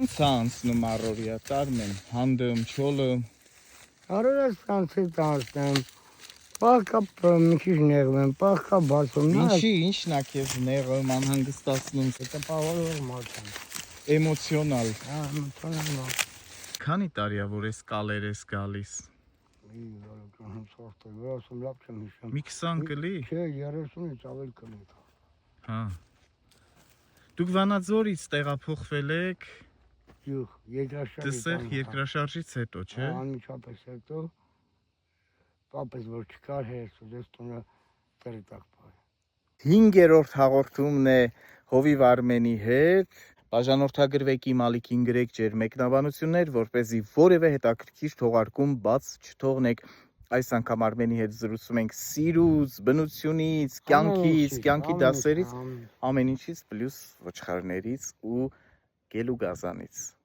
Անցնում առօրյա Արմեն, հանդում, չոլը։ Առօրյա ցանցից անցնեմ, պահկա մի քիչ նեղվեմ, պահկա բացում։ Ինչն է քեզ նեղում, անհանգստացնում, տպավորող մարդ եմ։ էմոցիոնալ։ Էմոցիոնալ։ Քանի տարի է որ այս կալեր ես գալիս։ Մի 20 կլի։ Չէ, 30-ից ավել կլի։ Հա։ Դուք Վանաձորից տեղափոխվել եք Յուղ, երկրաշարժից։ Դսեղ երկրաշարժից հետո, չէ։ Անմիջապես հետո պապս որ չկար հերս ուզեց տունը տերի տակ պահել։ 5-րդ հաղորդումն է Հովիվ Արմենի հետ։ Բաժանորդագրվեք իմ ալիքին գրեք ջեր մեկնաբանություններ, որպեսզի որևէ հետաքրքիր թողարկում բաց չթողնեք։ Այս անգամ Արմենի հետ զրուցում ենք սիրուց, բնությունից, կյանքից, կյանքի դասերից, ամեն ինչից պլյուս ոչխարներից ու գելուգազանից։